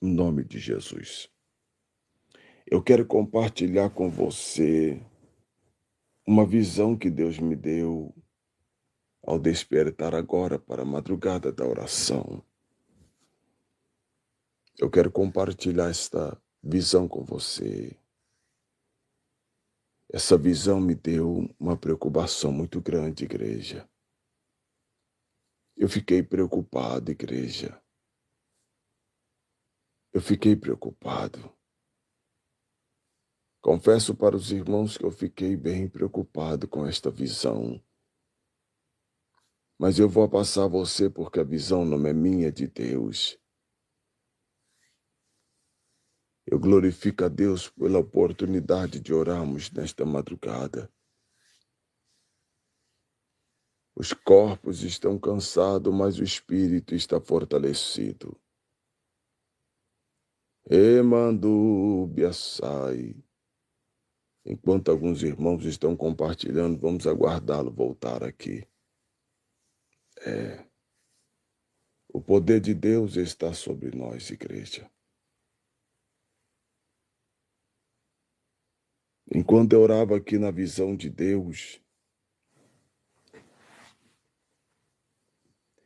Em nome de Jesus. Eu quero compartilhar com você uma visão que Deus me deu ao despertar agora para a madrugada da oração. Eu quero compartilhar esta visão com você. Essa visão me deu uma preocupação muito grande, igreja. Eu fiquei preocupado, igreja. Eu fiquei preocupado. Confesso para os irmãos que eu fiquei bem preocupado com esta visão. Mas eu vou passar a você porque a visão não é minha, é de Deus. Eu glorifico a Deus pela oportunidade de orarmos nesta madrugada. Os corpos estão cansados, mas o espírito está fortalecido. Emandu Biasai. Enquanto alguns irmãos estão compartilhando, vamos aguardá-lo voltar aqui. O poder de Deus está sobre nós, igreja. Enquanto eu orava aqui na visão de Deus,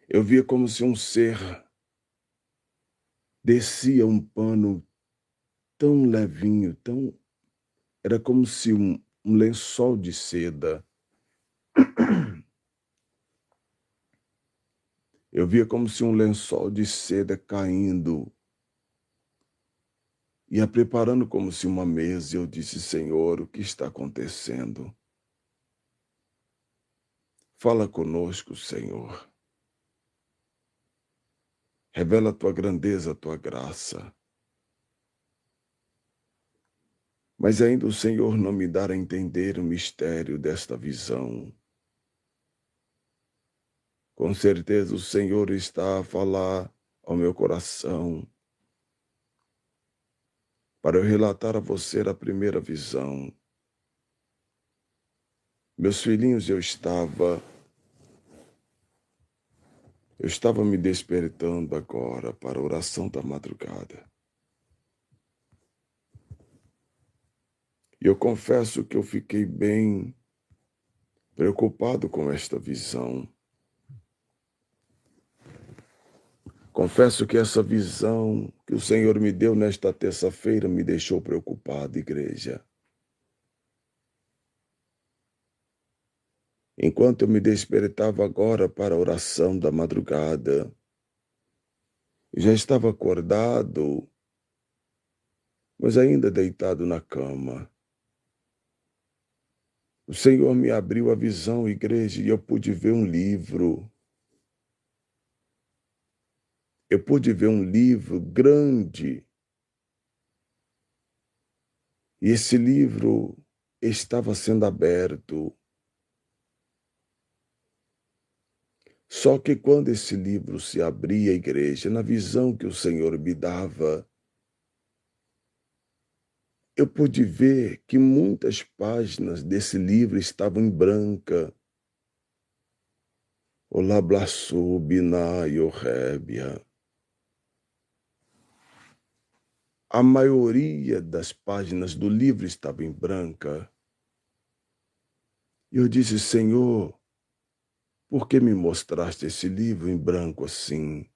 eu via como se um ser descia um pano tão levinho, era como se um lençol de seda. Eu via como se um lençol de seda caindo, ia preparando como se uma mesa. Eu disse: Senhor, o que está acontecendo? Fala conosco, Senhor. Revela a tua grandeza, a tua graça. Mas ainda o Senhor não me dá a entender o mistério desta visão. Com certeza o Senhor está a falar ao meu coração para eu relatar a você a primeira visão. Meus filhinhos, eu estava me despertando agora para a oração da madrugada. E eu confesso que eu fiquei bem preocupado com esta visão. Confesso que essa visão que o Senhor me deu nesta terça-feira me deixou preocupado, igreja. Enquanto eu me despertava agora para a oração da madrugada, eu já estava acordado, mas ainda deitado na cama. O Senhor me abriu a visão, igreja, e eu pude ver um livro. Eu pude ver um livro grande. E esse livro estava sendo aberto. Só que quando esse livro se abria, igreja, na visão que o Senhor me dava, eu pude ver que muitas páginas desse livro estavam em branca. Olablaçu binai orrébia. A maioria das páginas do livro estava em branca. E eu disse: Senhor, por que me mostraste esse livro em branco assim?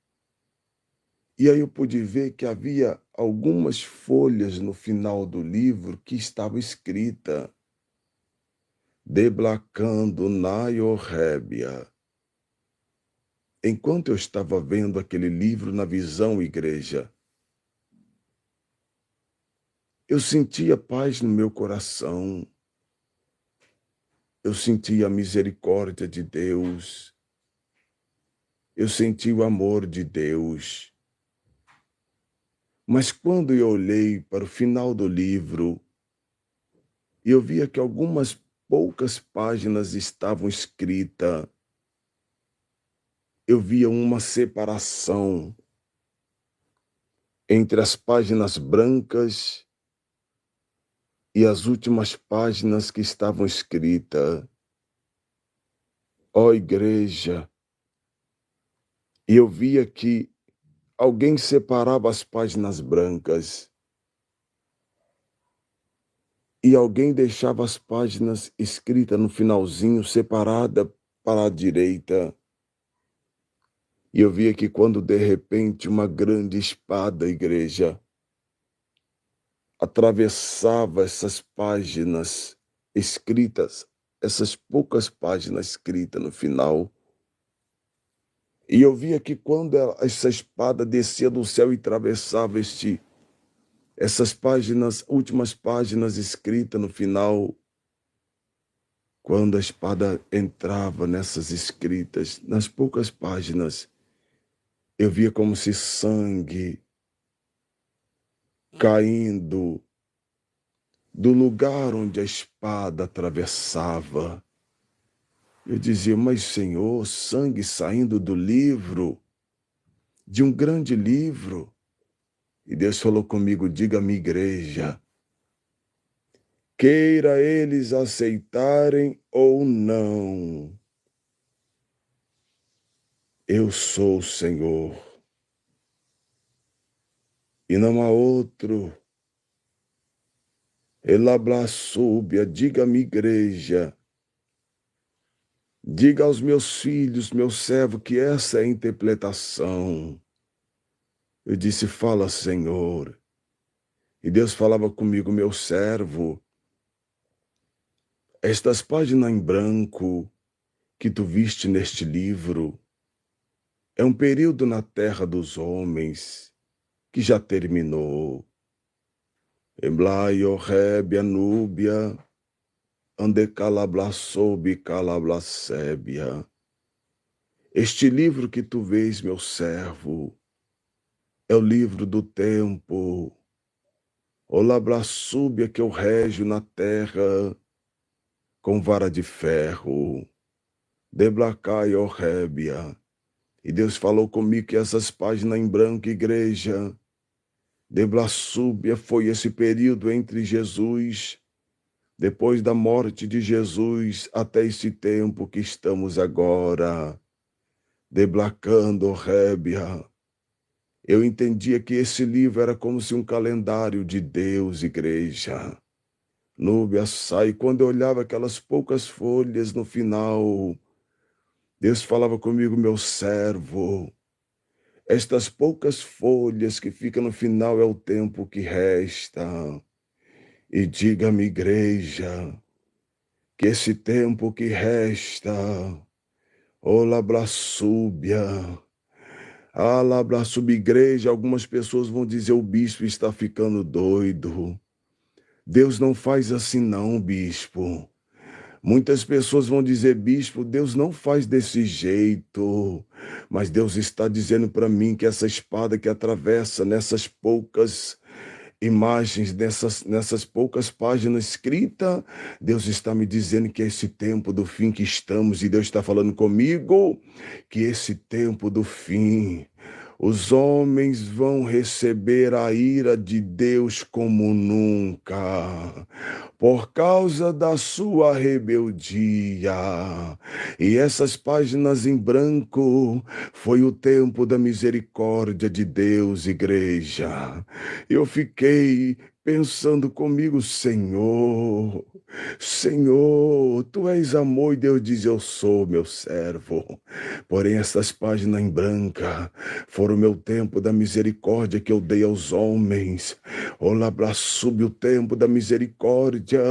E aí eu pude ver que havia algumas folhas no final do livro que estava escrita: Deblacando Nayorrébia. Enquanto eu estava vendo aquele livro na visão, igreja, eu sentia paz no meu coração. Eu sentia a misericórdia de Deus. Eu senti o amor de Deus. Mas quando eu olhei para o final do livro, eu via que algumas poucas páginas estavam escritas. Eu via uma separação entre as páginas brancas e as últimas páginas que estavam escritas. Ó igreja, e eu via que alguém separava as páginas brancas e alguém deixava as páginas escritas no finalzinho, separada para a direita. E eu via que quando de repente uma grande espada, igreja, atravessava essas páginas escritas, essas poucas páginas escritas no final, e eu via que quando essa espada descia do céu e atravessava essas páginas, últimas páginas escritas no final, quando a espada entrava nessas escritas, nas poucas páginas, eu via como se sangue caindo do lugar onde a espada atravessava. Eu dizia, mas Senhor, sangue saindo do livro, de um grande livro. E Deus falou comigo, diga à minha igreja, queira eles aceitarem ou não, eu sou o Senhor. E não há outro. Elablaçúbia, diga à minha igreja, diga aos meus filhos, meu servo, que essa é a interpretação. Eu disse, fala, Senhor. E Deus falava comigo, meu servo, estas páginas em branco que tu viste neste livro é um período na terra dos homens que já terminou. Emblaio, Rébia, Núbia, ande calablaçoube, calablacébia. Este livro que tu vês, meu servo, é o livro do tempo. O labraçúbia que eu rejo na terra com vara de ferro. Deblacai, ó Rébia. E Deus falou comigo que essas páginas em branco, igreja, Deblaçúbia foi esse período entre Jesus, depois da morte de Jesus, até esse tempo que estamos agora, deblacando, Rébia. Eu entendia que esse livro era como se um calendário de Deus, igreja. Núbia sai, quando eu olhava aquelas poucas folhas no final, Deus falava comigo, meu servo, estas poucas folhas que ficam no final é o tempo que resta. E diga-me, igreja, que esse tempo que resta, ô Labraçúbia, Labraçúbia, igreja, algumas pessoas vão dizer o bispo está ficando doido. Deus não faz assim não, bispo. Muitas pessoas vão dizer, bispo, Deus não faz desse jeito, mas Deus está dizendo para mim que essa espada que atravessa nessas poucas imagens, nessas poucas páginas escritas, Deus está me dizendo que é esse tempo do fim que estamos, e Deus está falando comigo que esse tempo do fim, os homens vão receber a ira de Deus como nunca, por causa da sua rebeldia. E essas páginas em branco foi o tempo da misericórdia de Deus, igreja. Eu fiquei pensando comigo, Senhor, Senhor, tu és amor, e Deus diz, eu sou meu servo. Porém, essas páginas em branca foram o meu tempo da misericórdia que eu dei aos homens. Olabraçube, o tempo da misericórdia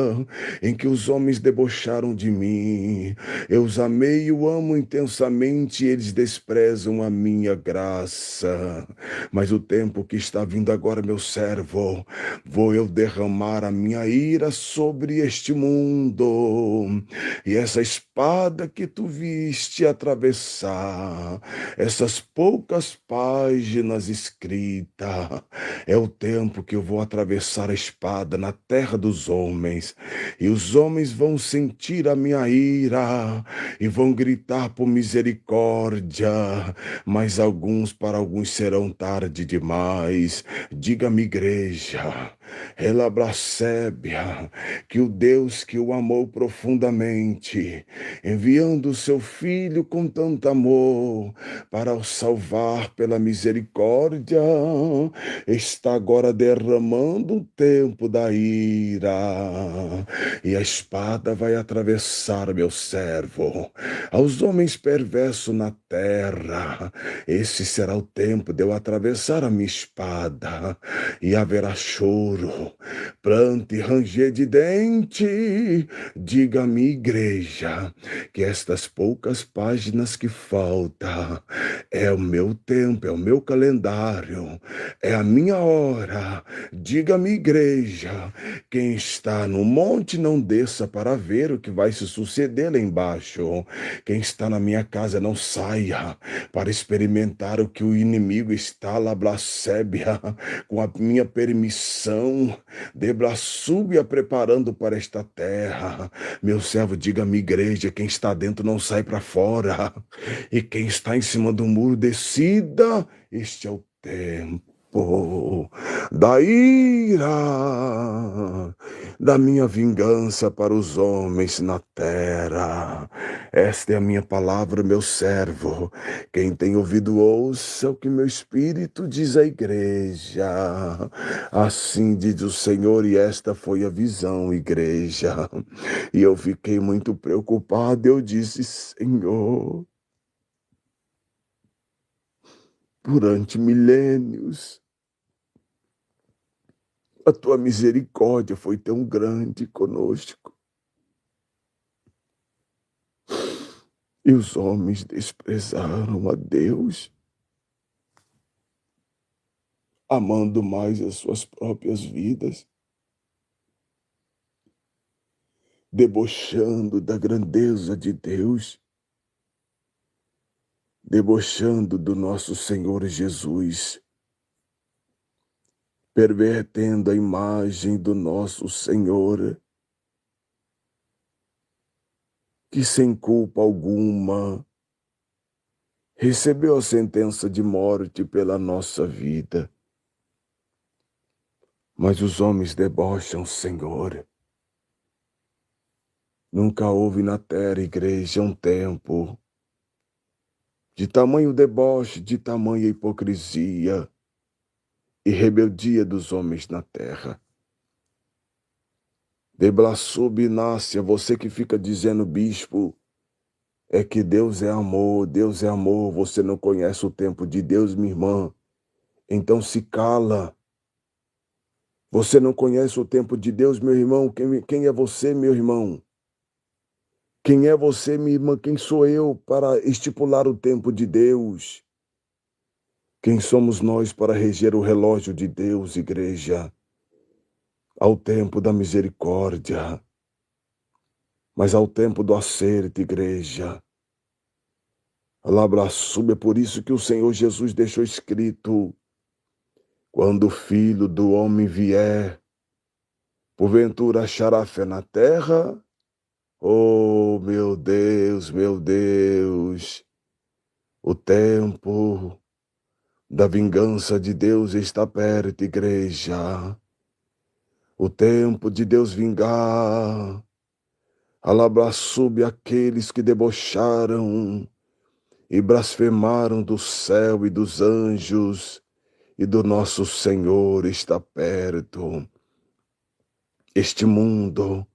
em que os homens debocharam de mim. Eu os amei e o amo intensamente, e eles desprezam a minha graça. Mas o tempo que está vindo agora, meu servo, vou eu derramar a minha ira sobre este mundo. E essa espada que tu viste atravessar, essas poucas páginas escritas, é o tempo que eu vou atravessar a espada na terra dos homens. E os homens vão sentir a minha ira e vão gritar por misericórdia, mas para alguns serão tarde demais. Diga-me, igreja, Elabracébia, que o Deus que o amou profundamente, enviando o seu Filho com tanto amor para o salvar pela misericórdia, está agora derramando o tempo da ira, e a espada vai atravessar meu servo. Aos homens perversos na terra, esse será o tempo de eu atravessar a minha espada, e haverá choro, pranto e ranger de dente. Diga-me, igreja, que estas poucas páginas que faltam é o meu tempo, é o meu calendário, é a minha hora. Diga-me, igreja, quem está no monte não desça para ver o que vai se suceder lá embaixo. Quem está na minha casa não saia para experimentar o que o inimigo está lá, blasébia, com a minha permissão, de blasúbia preparando para esta terra. Meu servo, diga-me, igreja, quem está dentro não sai para fora. E quem está em cima do muro, descida. Este é o tempo da ira, da minha vingança para os homens na terra. Esta é a minha palavra, meu servo. Quem tem ouvido, ouça o que meu espírito diz à igreja. Assim diz o Senhor, e esta foi a visão, igreja. E eu fiquei muito preocupado, eu disse, Senhor, durante milênios, a tua misericórdia foi tão grande conosco. E os homens desprezaram a Deus, amando mais as suas próprias vidas, debochando da grandeza de Deus, debochando do nosso Senhor Jesus, pervertendo a imagem do nosso Senhor, que sem culpa alguma recebeu a sentença de morte pela nossa vida. Mas os homens debocham o Senhor. Nunca houve na terra, igreja, um tempo de tamanho deboche, de tamanha hipocrisia e rebeldia dos homens na terra. De blasfêmia, você que fica dizendo, bispo, é que Deus é amor, você não conhece o tempo de Deus, minha irmã, então se cala. Você não conhece o tempo de Deus, meu irmão, quem é você, meu irmão? Quem é você, minha irmã? Quem sou eu para estipular o tempo de Deus? Quem somos nós para reger o relógio de Deus, igreja? Ao tempo da misericórdia, mas ao tempo do acerto, igreja. É por isso que o Senhor Jesus deixou escrito, quando o Filho do Homem vier, porventura achará fé na terra? Oh, meu Deus, o tempo da vingança de Deus está perto, igreja. O tempo de Deus vingar. Alabraçube aqueles que debocharam e blasfemaram do céu e dos anjos, e do nosso Senhor está perto. Este mundo,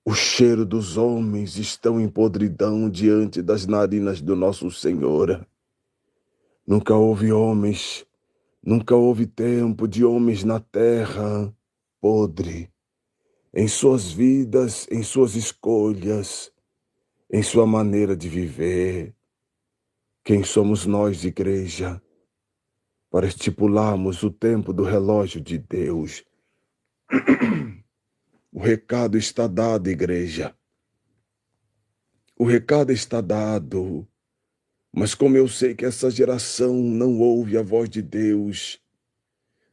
o cheiro dos homens estão em podridão diante das narinas do nosso Senhor. Nunca houve homens, nunca houve tempo de homens na terra podre, em suas vidas, em suas escolhas, em sua maneira de viver. Quem somos nós, igreja, para estipularmos o tempo do relógio de Deus? O recado está dado, igreja. O recado está dado. Mas como eu sei que essa geração não ouve a voz de Deus,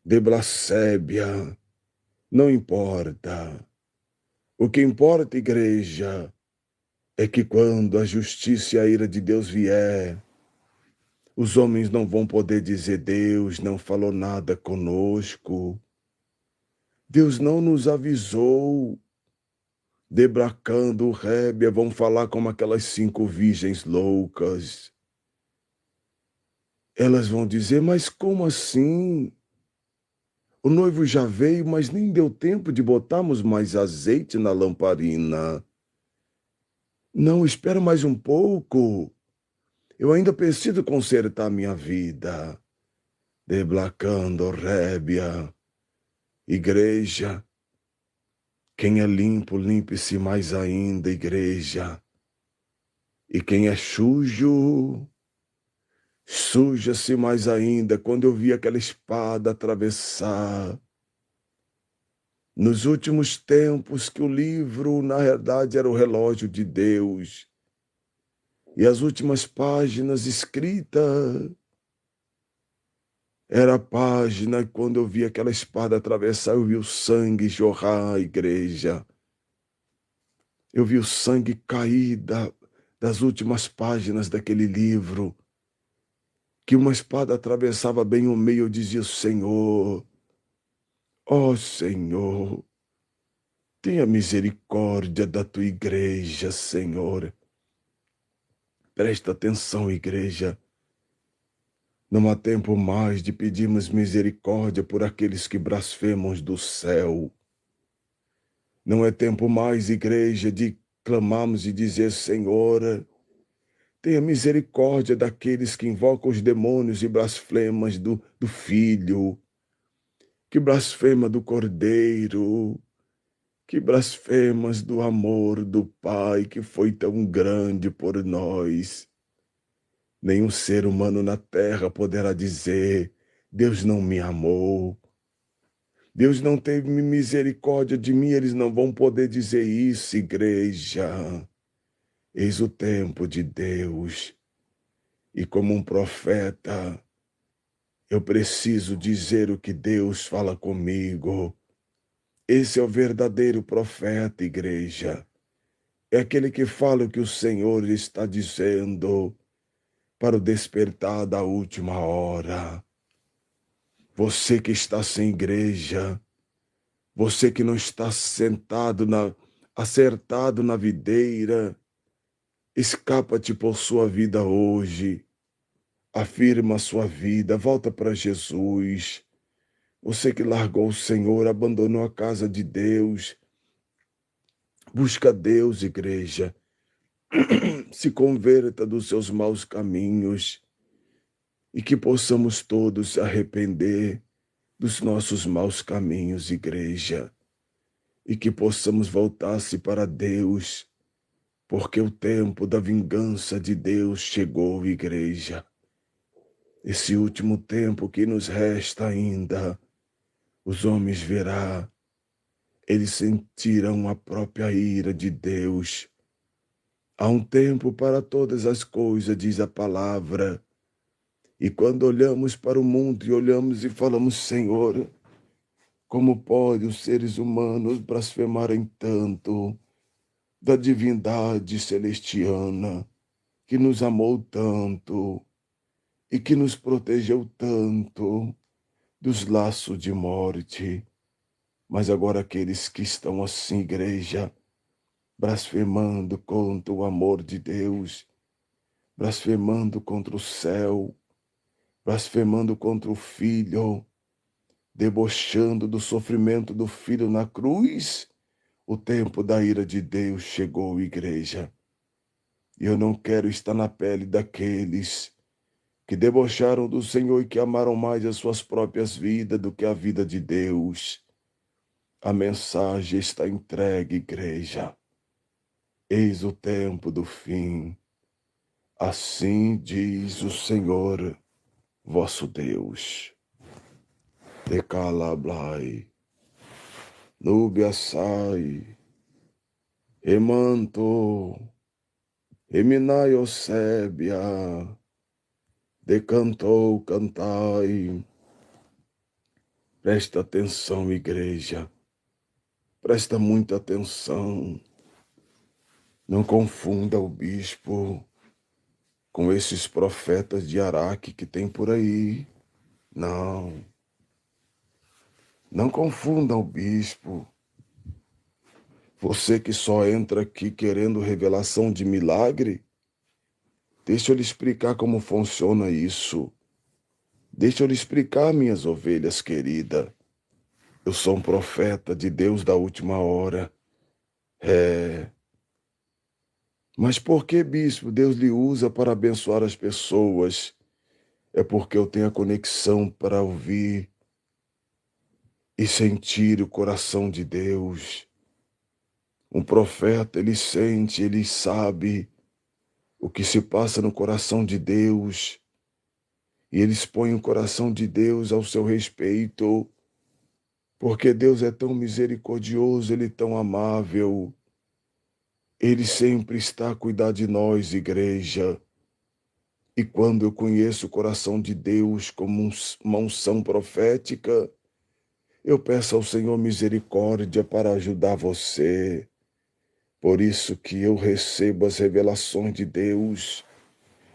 de blasfêmia, não importa. O que importa, igreja, é que quando a justiça e a ira de Deus vier, os homens não vão poder dizer, Deus não falou nada conosco. Deus não nos avisou. Debracando Rébia, vão falar como aquelas 5 virgens loucas. Elas vão dizer, mas como assim? O noivo já veio, mas nem deu tempo de botarmos mais azeite na lamparina. Não, espera mais um pouco. Eu ainda preciso consertar minha vida. Deblacando Rébia. Igreja, quem é limpo, limpe-se mais ainda, igreja. E quem é sujo, suja-se mais ainda. Quando eu vi aquela espada atravessar, nos últimos tempos que o livro, na verdade, era o relógio de Deus, e as últimas páginas escritas era a página, quando eu vi aquela espada atravessar, eu vi o sangue jorrar, igreja. Eu vi o sangue cair das últimas páginas daquele livro, que uma espada atravessava bem o meio. Eu dizia, Senhor, ó Senhor, tenha misericórdia da tua igreja, Senhor. Presta atenção, igreja. Não há tempo mais de pedirmos misericórdia por aqueles que blasfemam do céu. Não é tempo mais, igreja, de clamarmos e dizer, Senhor, tenha misericórdia daqueles que invocam os demônios e blasfemas do Filho, que blasfema do Cordeiro, que blasfemas do amor do Pai que foi tão grande por nós. Nenhum ser humano na terra poderá dizer, Deus não me amou, Deus não teve misericórdia de mim. Eles não vão poder dizer isso, igreja. Eis o tempo de Deus. E como um profeta, eu preciso dizer o que Deus fala comigo. Esse é o verdadeiro profeta, igreja. É aquele que fala o que o Senhor está dizendo para o despertar da última hora. Você que está sem igreja, você que não está acertado na videira, escapa-te por sua vida hoje. Afirma a sua vida, volta para Jesus. Você que largou o Senhor, abandonou a casa de Deus. Busca Deus, igreja. Se converta dos seus maus caminhos e que possamos todos se arrepender dos nossos maus caminhos, igreja, e que possamos voltar-se para Deus, porque o tempo da vingança de Deus chegou, igreja. Esse último tempo que nos resta ainda, os homens verão, eles sentirão a própria ira de Deus. Há um tempo para todas as coisas, diz a palavra. E quando olhamos para o mundo e olhamos e falamos, Senhor, como pode os seres humanos blasfemarem tanto da divindade celestiana, que nos amou tanto e que nos protegeu tanto dos laços de morte. Mas agora aqueles que estão assim, igreja, blasfemando contra o amor de Deus, blasfemando contra o céu, blasfemando contra o Filho, debochando do sofrimento do Filho na cruz, o tempo da ira de Deus chegou, igreja. E eu não quero estar na pele daqueles que debocharam do Senhor e que amaram mais as suas próprias vidas do que a vida de Deus. A mensagem está entregue, igreja. Eis o tempo do fim. Assim diz o Senhor, vosso Deus. Decalablai, nubia sai, emanto, eminai osébia, decantou, cantai. Presta atenção, igreja. Presta muita atenção. Não confunda o bispo com esses profetas de Araque que tem por aí. Não. Não confunda o bispo. Você que só entra aqui querendo revelação de milagre, deixa eu lhe explicar como funciona isso. Deixa eu lhe explicar, minhas ovelhas queridas. Eu sou um profeta de Deus da última hora. É. Mas por que, bispo, Deus lhe usa para abençoar as pessoas? É porque eu tenho a conexão para ouvir e sentir o coração de Deus. Um profeta, ele sente, ele sabe o que se passa no coração de Deus. E ele expõe o coração de Deus ao seu respeito, porque Deus é tão misericordioso, ele é tão amável. Ele sempre está a cuidar de nós, igreja. E quando eu conheço o coração de Deus como uma unção profética, eu peço ao Senhor misericórdia para ajudar você. Por isso que eu recebo as revelações de Deus,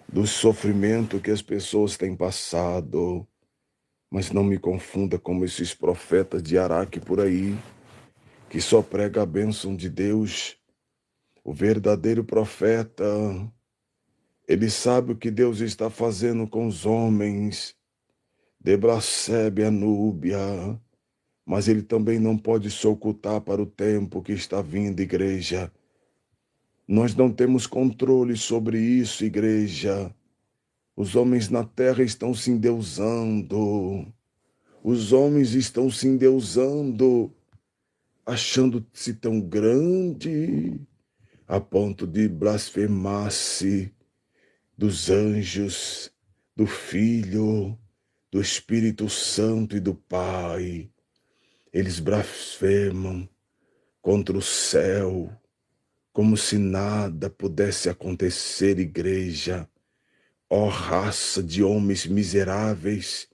do sofrimento que as pessoas têm passado. Mas não me confunda como esses profetas de Araque por aí, que só prega a bênção de Deus. O verdadeiro profeta, ele sabe o que Deus está fazendo com os homens. Debracebe a Núbia, mas ele também não pode se ocultar para o tempo que está vindo, igreja. Nós não temos controle sobre isso, igreja. Os homens na terra estão se endeusando. Os homens estão se endeusando, achando-se tão grande, a ponto de blasfemar-se dos anjos, do Filho, do Espírito Santo e do Pai. Eles blasfemam contra o céu, como se nada pudesse acontecer, igreja. Ó raça de homens miseráveis,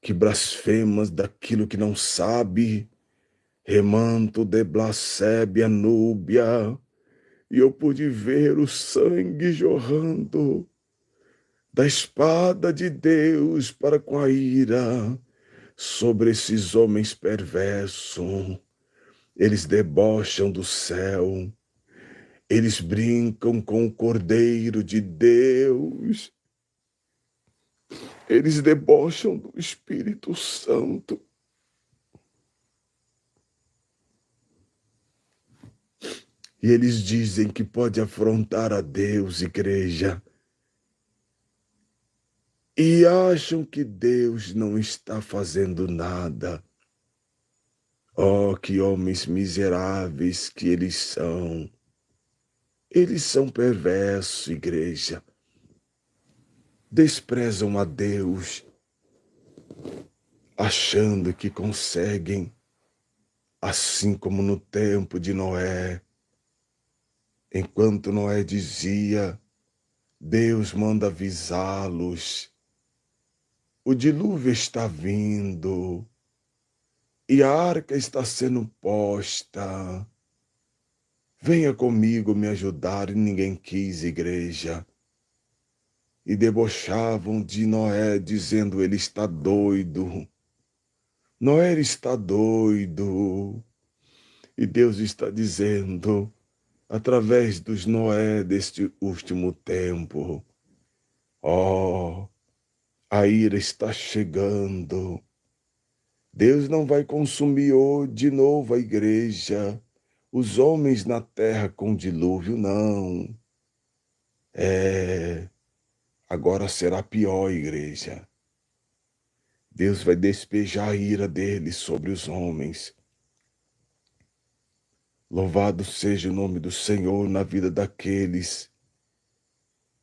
que blasfemas daquilo que não sabe, remanto de blasébia núbia, e eu pude ver o sangue jorrando da espada de Deus para com a ira sobre esses homens perversos. Eles debocham do céu, eles brincam com o Cordeiro de Deus, eles debocham do Espírito Santo. E eles dizem que pode afrontar a Deus, igreja. E acham que Deus não está fazendo nada. Oh, que homens miseráveis que eles são. Eles são perversos, igreja. Desprezam a Deus, achando que conseguem, assim como no tempo de Noé. Enquanto Noé dizia, Deus manda avisá-los. O dilúvio está vindo e a arca está sendo posta. Venha comigo me ajudar, e ninguém quis, igreja. E debochavam de Noé, dizendo, ele está doido. Noé está doido. E Deus está dizendo, através dos Noé deste último tempo, ó, a ira está chegando. Deus não vai consumir de novo a igreja, os homens na terra com dilúvio, não. Agora será pior, igreja. Deus vai despejar a ira dele sobre os homens. Louvado seja o nome do Senhor na vida daqueles.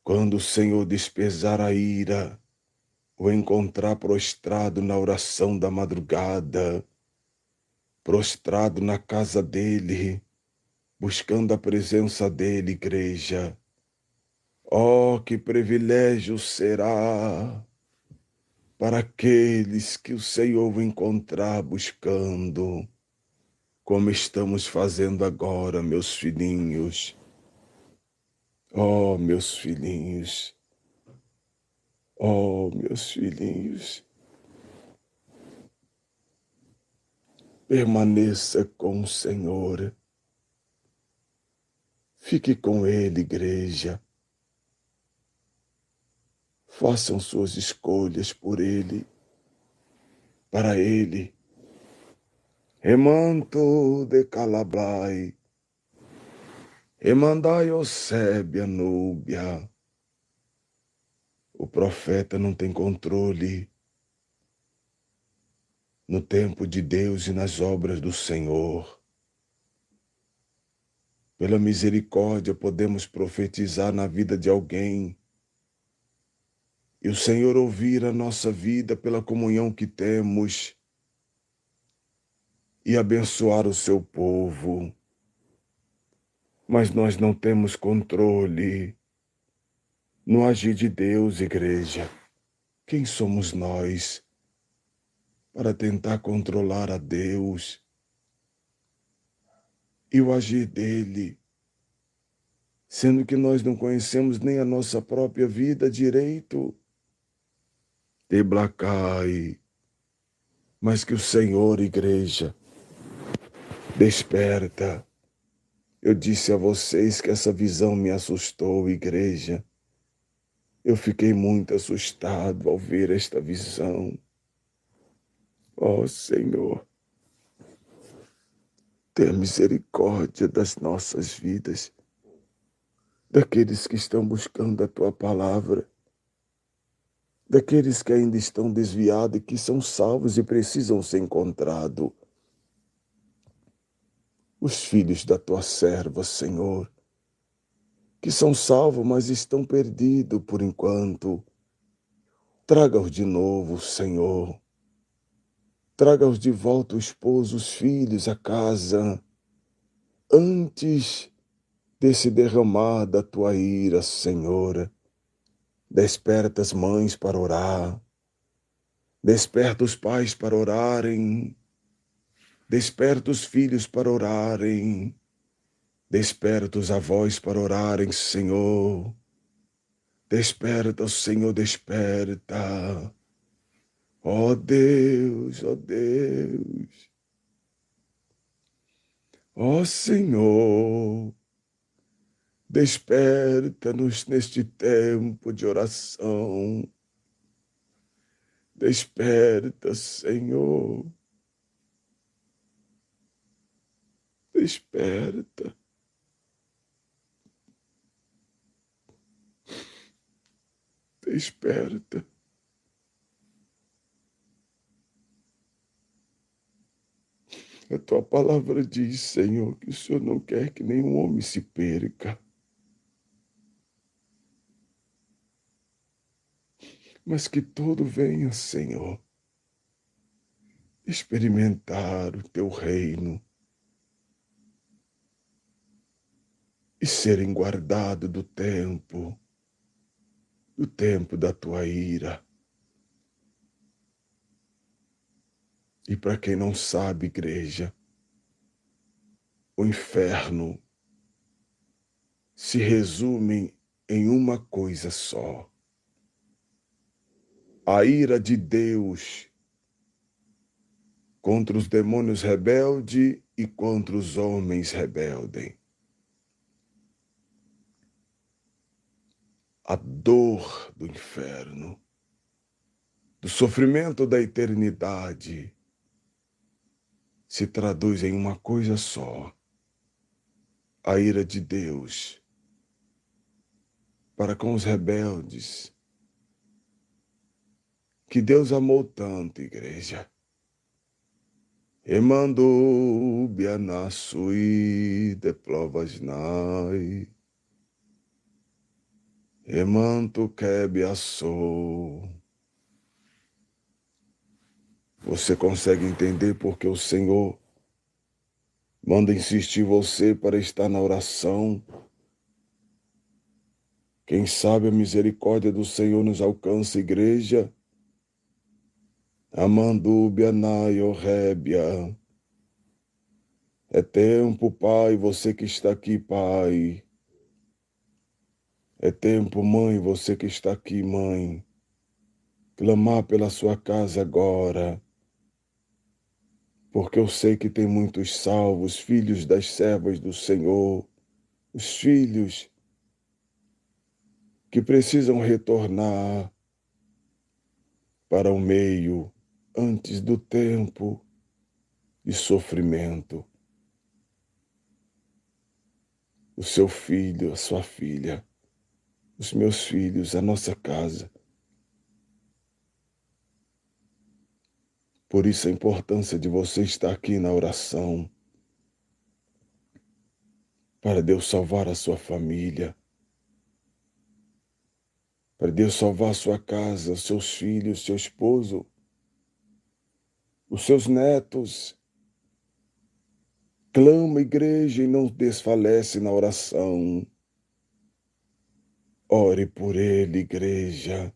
Quando o Senhor despesar a ira, o encontrar prostrado na oração da madrugada, prostrado na casa dele, buscando a presença dele, igreja. Oh, que privilégio será para aqueles que o Senhor encontrar buscando, como estamos fazendo agora, meus filhinhos. Oh, meus filhinhos. Oh, meus filhinhos. Permaneça com o Senhor. Fique com Ele, igreja. Façam suas escolhas por Ele, para Ele. Remanto de Calabai, remandai Osébia, Núbia. O profeta não tem controle no tempo de Deus e nas obras do Senhor. Pela misericórdia podemos profetizar na vida de alguém e o Senhor ouvir a nossa vida pela comunhão que temos e abençoar o seu povo. Mas nós não temos controle no agir de Deus, igreja. Quem somos nós para tentar controlar a Deus e o agir dele, sendo que nós não conhecemos nem a nossa própria vida direito? Teblacai, mas que o Senhor, igreja, desperta. Eu disse a vocês que essa visão me assustou, igreja. Eu fiquei muito assustado ao ver esta visão. Ó Senhor, tenha misericórdia das nossas vidas, daqueles que estão buscando a Tua palavra, daqueles que ainda estão desviados e que são salvos e precisam ser encontrados. Os filhos da Tua serva, Senhor, que são salvos, mas estão perdidos por enquanto. Traga-os de novo, Senhor. Traga-os de volta o esposo, os filhos, a casa, antes de se derramar da Tua ira, Senhor. Desperta as mães para orar. Desperta os pais para orarem. Desperta os filhos para orarem. Desperta os avós para orarem, Senhor. Desperta, Senhor, desperta. Ó Deus, ó Deus. Ó Senhor, desperta-nos neste tempo de oração. Desperta, Senhor. Desperta. Desperta. A Tua palavra diz, Senhor, que o Senhor não quer que nenhum homem se perca, mas que todo venha, Senhor, experimentar o Teu reino e serem guardados do tempo da Tua ira. E para quem não sabe, igreja, o inferno se resume em uma coisa só: a ira de Deus contra os demônios rebeldes e contra os homens rebeldes. A dor do inferno, do sofrimento da eternidade, se traduz em uma coisa só: a ira de Deus para com os rebeldes, que Deus amou tanto, igreja. Emando bianassui de plovas nai, emanto quebiaçou. Você consegue entender porque o Senhor manda insistir você para estar na oração? Quem sabe a misericórdia do Senhor nos alcança, igreja. Amandúbia Nayorébia. É tempo, Pai, você que está aqui, Pai. É tempo, Mãe, você que está aqui, Mãe. Clamar pela sua casa agora. porque eu sei que tem muitos salvos, filhos das servas do Senhor, os filhos que precisam retornar para o meio antes do tempo de sofrimento. O seu filho, a sua filha, os meus filhos, a nossa casa. Por isso a importância de você estar aqui na oração, para Deus salvar a sua família, para Deus salvar a sua casa, os seus filhos, seu esposo, os seus netos. Clama, igreja, e não desfalece na oração. Ore por ele, igreja.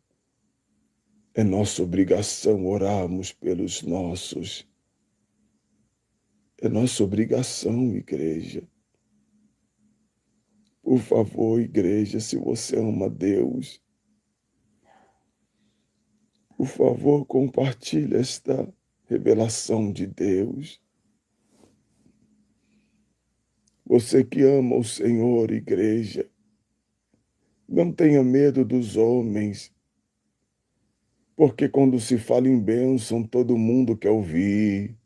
É nossa obrigação orarmos pelos nossos. É nossa obrigação, igreja. Por favor, igreja, se você ama Deus, por favor, compartilhe esta revelação de Deus. Você que ama o Senhor, igreja, não tenha medo dos homens, porque quando se fala em bênção, todo mundo quer ouvir.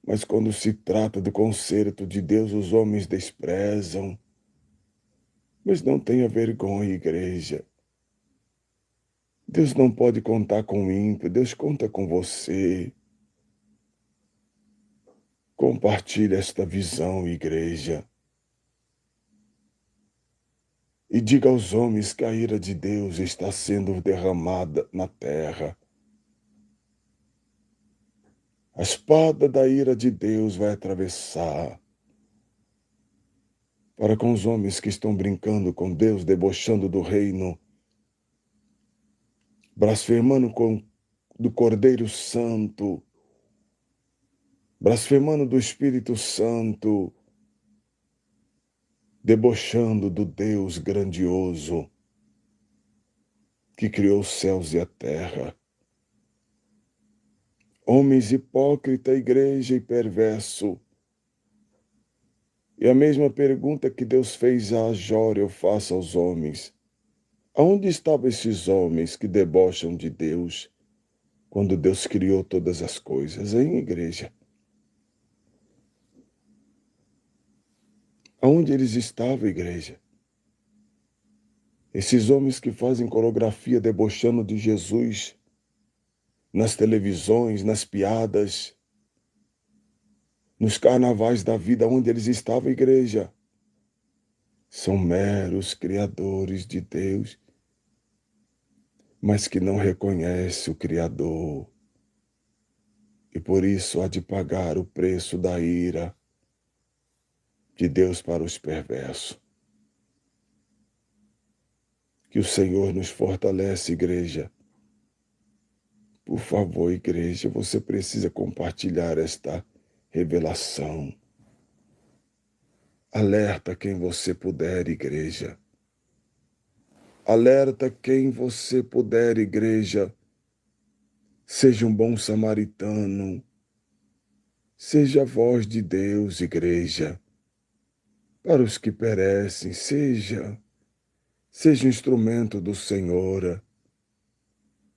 Mas quando se trata do conserto de Deus, os homens desprezam. Mas não tenha vergonha, igreja. Deus não pode contar com o ímpio, Deus conta com você. Compartilhe esta visão, igreja. E diga aos homens que a ira de Deus está sendo derramada na terra. A espada da ira de Deus vai atravessar para com os homens que estão brincando com Deus, debochando do reino, blasfemando do Cordeiro Santo, blasfemando do Espírito Santo, debochando do Deus grandioso que criou os céus e a terra. Homens hipócrita, igreja e perverso. E a mesma pergunta que Deus fez a Jó, eu faço aos homens. Aonde estavam esses homens que debocham de Deus quando Deus criou todas as coisas, hein, igreja? Aonde eles estavam, igreja? Esses homens que fazem coreografia debochando de Jesus nas televisões, nas piadas, nos carnavais da vida, onde eles estavam, igreja? São meros criadores de Deus, mas que não reconhecem o Criador. E por isso há de pagar o preço da ira de Deus para os perversos. Que o Senhor nos fortalece, igreja. Por favor, igreja, você precisa compartilhar esta revelação. Alerta quem você puder, igreja. Alerta quem você puder, igreja. Seja um bom samaritano. Seja a voz de Deus, igreja. Para os que perecem, seja um instrumento do Senhor.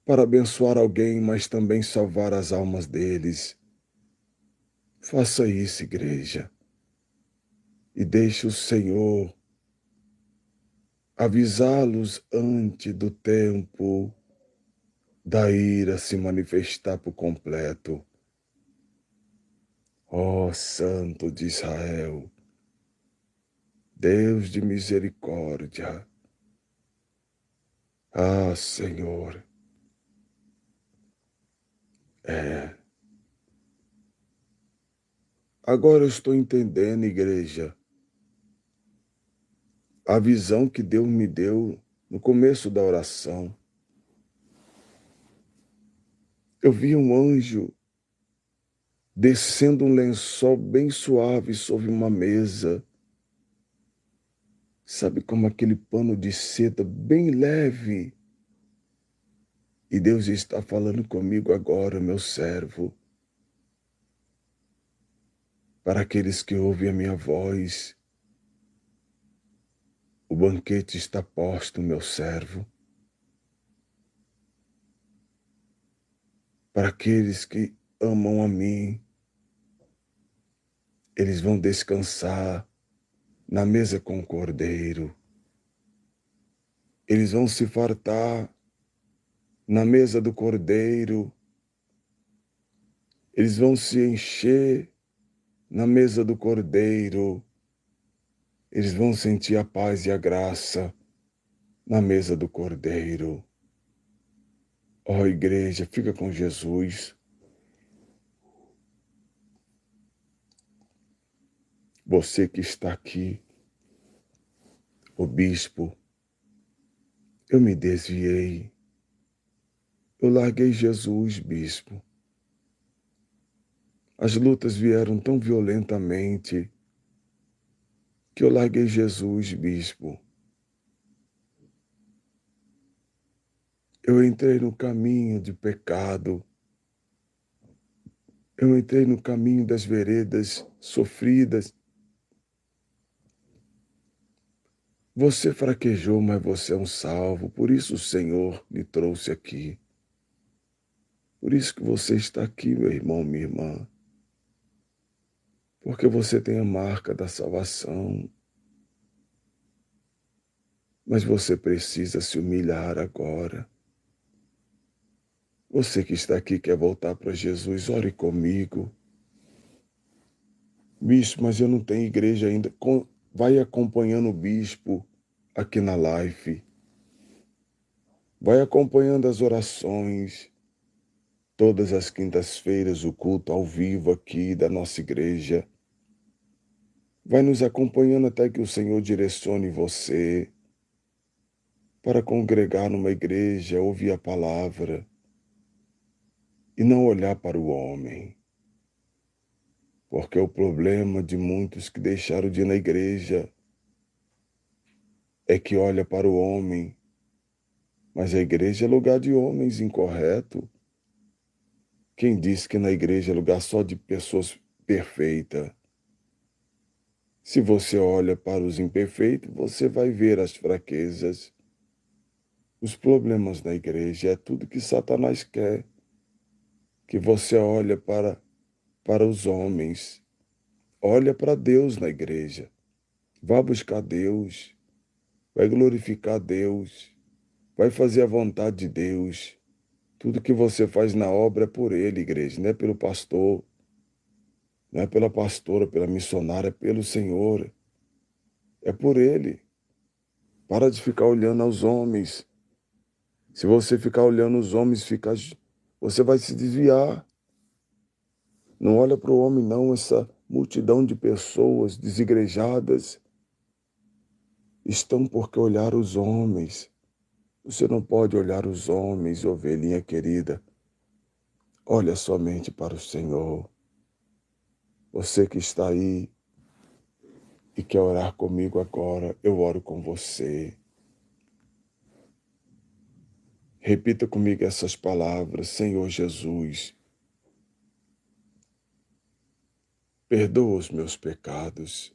Para abençoar alguém, mas também salvar as almas deles. Faça isso, igreja. E deixe o Senhor avisá-los antes do tempo da ira se manifestar por completo. Ó Santo de Israel, Deus de misericórdia. Ah, Senhor. Agora eu estou entendendo, igreja, a visão que Deus me deu no começo da oração. Eu vi um anjo descendo um lençol bem suave sobre uma mesa. Sabe, como aquele pano de seda bem leve. E Deus está falando comigo agora, meu servo. Para aqueles que ouvem a minha voz, o banquete está posto, meu servo. Para aqueles que amam a mim, eles vão descansar na mesa com o Cordeiro. Eles vão se fartar na mesa do Cordeiro. Eles vão se encher na mesa do Cordeiro. Eles vão sentir a paz e a graça na mesa do Cordeiro. Ó, igreja, fica com Jesus. Você que está aqui, o bispo, eu me desviei. Eu larguei Jesus, bispo. As lutas vieram tão violentamente que eu larguei Jesus, bispo. Eu entrei no caminho de pecado. Eu entrei no caminho das veredas sofridas. Você fraquejou, mas você é um salvo. Por isso o Senhor lhe trouxe aqui. Por isso que você está aqui, meu irmão, minha irmã. Porque você tem a marca da salvação. Mas você precisa se humilhar agora. Você que está aqui quer voltar para Jesus, ore comigo. Bispo, mas eu não tenho igreja ainda. Vai acompanhando o bispo aqui na live. Vai acompanhando as orações. Todas as quintas-feiras, o culto ao vivo aqui da nossa igreja. Vai nos acompanhando até que o Senhor direcione você para congregar numa igreja, ouvir a palavra e não olhar para o homem. Porque o problema de muitos que deixaram de ir na igreja é que olha para o homem, mas a igreja é lugar de homens incorreto. Quem disse que na igreja é lugar só de pessoas perfeitas? Se você olha para os imperfeitos, você vai ver as fraquezas. Os problemas na igreja é tudo que Satanás quer. Que você olha para os homens. Olha para Deus na igreja. Vá buscar Deus. Vai glorificar Deus. Vai fazer a vontade de Deus. Tudo que você faz na obra é por Ele, igreja. Não é pelo pastor. Não é pela pastora, pela missionária, é pelo Senhor. É por Ele. Para de ficar olhando aos homens. Se você ficar olhando os homens, você vai se desviar. Não olha para o homem, não. Essa multidão de pessoas desigrejadas estão porque olhar os homens. Você não pode olhar os homens, ovelhinha querida. Olha somente para o Senhor. Você que está aí e quer orar comigo agora, eu oro com você. Repita comigo essas palavras: Senhor Jesus, perdoa os meus pecados.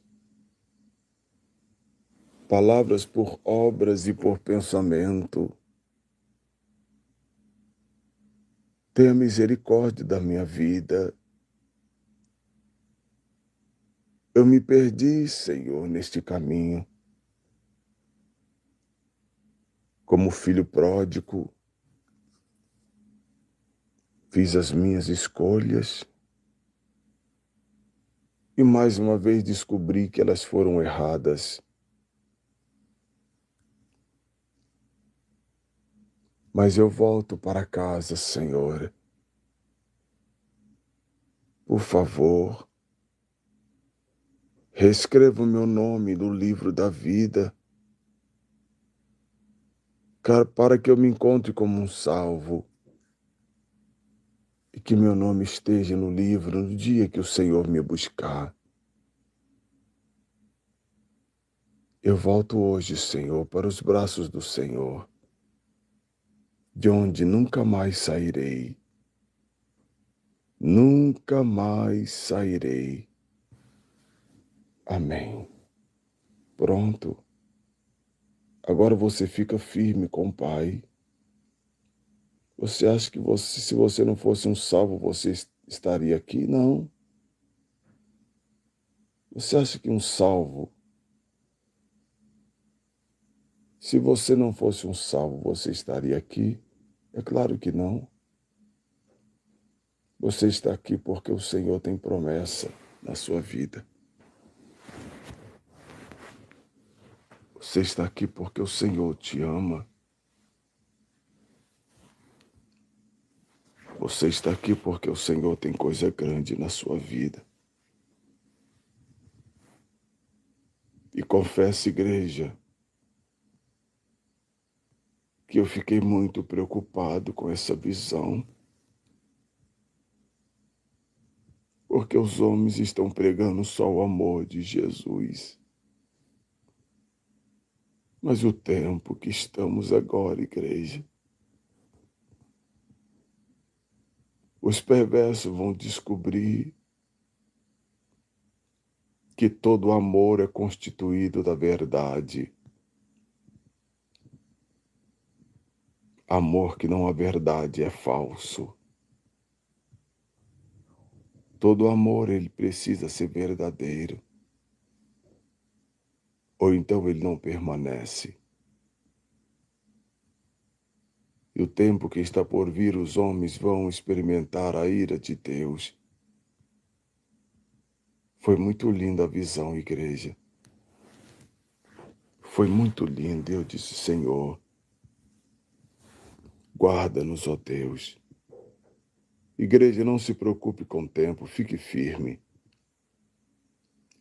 Palavras por obras e por pensamento. Tenha misericórdia da minha vida. Eu me perdi, Senhor, neste caminho. Como filho pródigo, fiz as minhas escolhas e mais uma vez descobri que elas foram erradas. Mas eu volto para casa, Senhor. Por favor, reescreva o meu nome no livro da vida, para que eu me encontre como um salvo e que meu nome esteja no livro no dia que o Senhor me buscar. Eu volto hoje, Senhor, para os braços do Senhor, de onde nunca mais sairei. Nunca mais sairei. Amém. Pronto. Agora você fica firme com o Pai. Você acha que se você não fosse um salvo, você estaria aqui? Não. Você acha que um salvo, se você não fosse um salvo, você estaria aqui? É claro que não. Você está aqui porque o Senhor tem promessa na sua vida. Você está aqui porque o Senhor te ama. Você está aqui porque o Senhor tem coisa grande na sua vida. E confesso, igreja, que eu fiquei muito preocupado com essa visão, porque os homens estão pregando só o amor de Jesus. Mas o tempo que estamos agora, igreja, os perversos vão descobrir que todo amor é constituído da verdade. Amor que não há verdade é falso. Todo amor, ele precisa ser verdadeiro. Ou então ele não permanece. E o tempo que está por vir, os homens vão experimentar a ira de Deus. Foi muito linda a visão, igreja. Foi muito linda. Eu disse, Senhor, guarda-nos, ó Deus. Igreja, não se preocupe com o tempo, fique firme.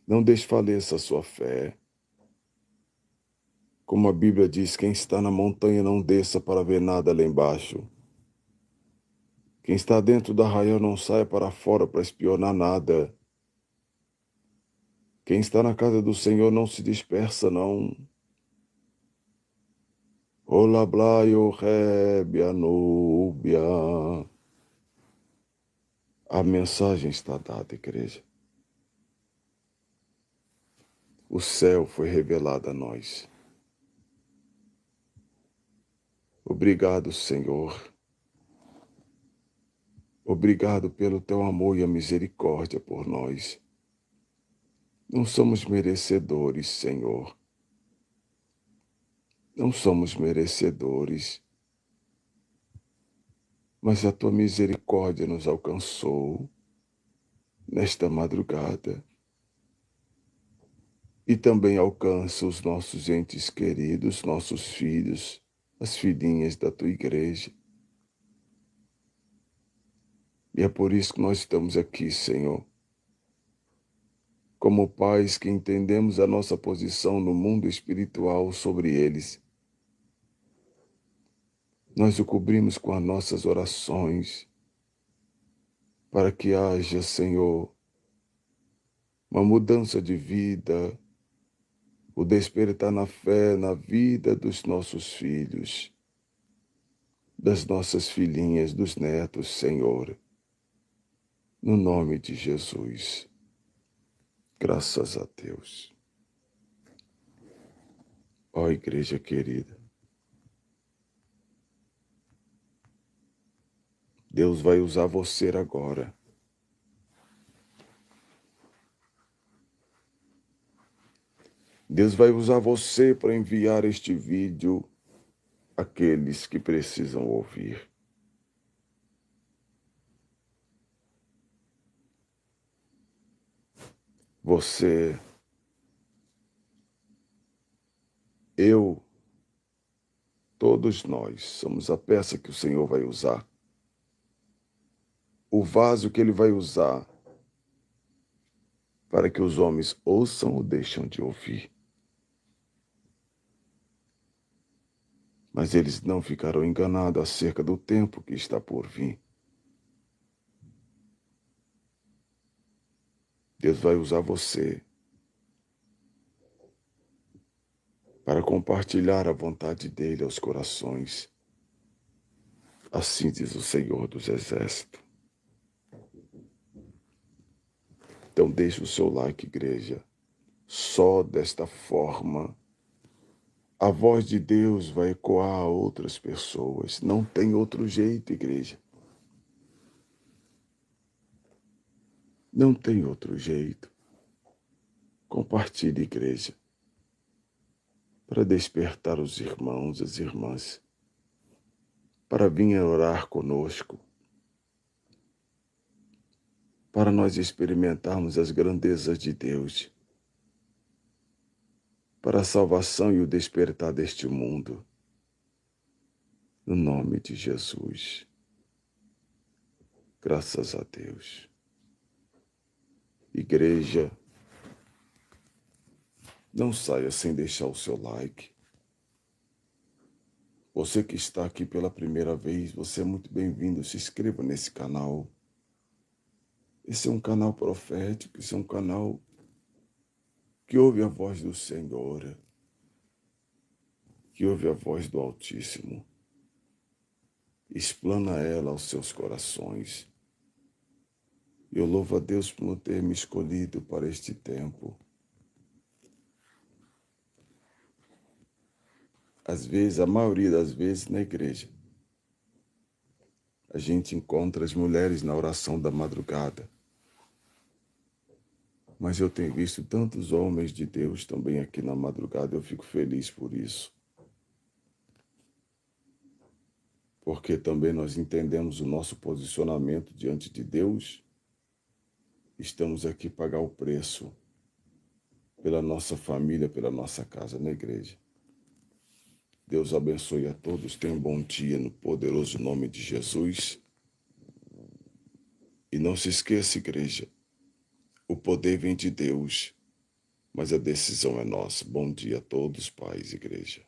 Não desfaleça a sua fé. Como a Bíblia diz, quem está na montanha não desça para ver nada lá embaixo. Quem está dentro do arraial não saia para fora para espionar nada. Quem está na casa do Senhor não se dispersa, não. Ola blaio rebia núbia. A mensagem está dada, igreja. O céu foi revelado a nós. Obrigado, Senhor. Obrigado pelo teu amor e a misericórdia por nós. Não somos merecedores, Senhor. Não somos merecedores. Mas a tua misericórdia nos alcançou nesta madrugada. E também alcança os nossos entes queridos, nossos filhos, as filhinhas da tua igreja. E é por isso que nós estamos aqui, Senhor. Como pais que entendemos a nossa posição no mundo espiritual sobre eles. Nós o cobrimos com as nossas orações, para que haja, Senhor, uma mudança de vida, o despertar na fé, na vida dos nossos filhos, das nossas filhinhas, dos netos, Senhor. No nome de Jesus. Graças a Deus. Ó igreja querida, Deus vai usar você agora. Deus vai usar você para enviar este vídeo àqueles que precisam ouvir. Você, eu, todos nós somos a peça que o Senhor vai usar. O vaso que Ele vai usar para que os homens ouçam ou deixam de ouvir. Mas eles não ficarão enganados acerca do tempo que está por vir. Deus vai usar você para compartilhar a vontade dEle aos corações. Assim diz o Senhor dos Exércitos. Então deixe o seu like, igreja. só desta forma a voz de Deus vai ecoar a outras pessoas. Não tem outro jeito, igreja. Não tem outro jeito. Compartilhe, igreja, para despertar os irmãos, as irmãs, para vir orar conosco, para nós experimentarmos as grandezas de Deus, para a salvação e o despertar deste mundo. No nome de Jesus. Graças a Deus. Igreja, não saia sem deixar o seu like. Você que está aqui pela primeira vez, você é muito bem-vindo. Se inscreva nesse canal. Esse é um canal profético, esse é um canal que ouve a voz do Senhor, que ouve a voz do Altíssimo. Explana ela aos seus corações. Eu louvo a Deus por ter me escolhido para este tempo. Às vezes, a maioria das vezes na igreja, a gente encontra as mulheres na oração da madrugada. Mas eu tenho visto tantos homens de Deus também aqui na madrugada, eu fico feliz por isso. Porque também nós entendemos o nosso posicionamento diante de Deus. Estamos aqui para pagar o preço pela nossa família, pela nossa casa na igreja. Deus abençoe a todos. Tenham um bom dia no poderoso nome de Jesus. E não se esqueça, igreja, o poder vem de Deus, mas a decisão é nossa. Bom dia a todos, paz, igreja.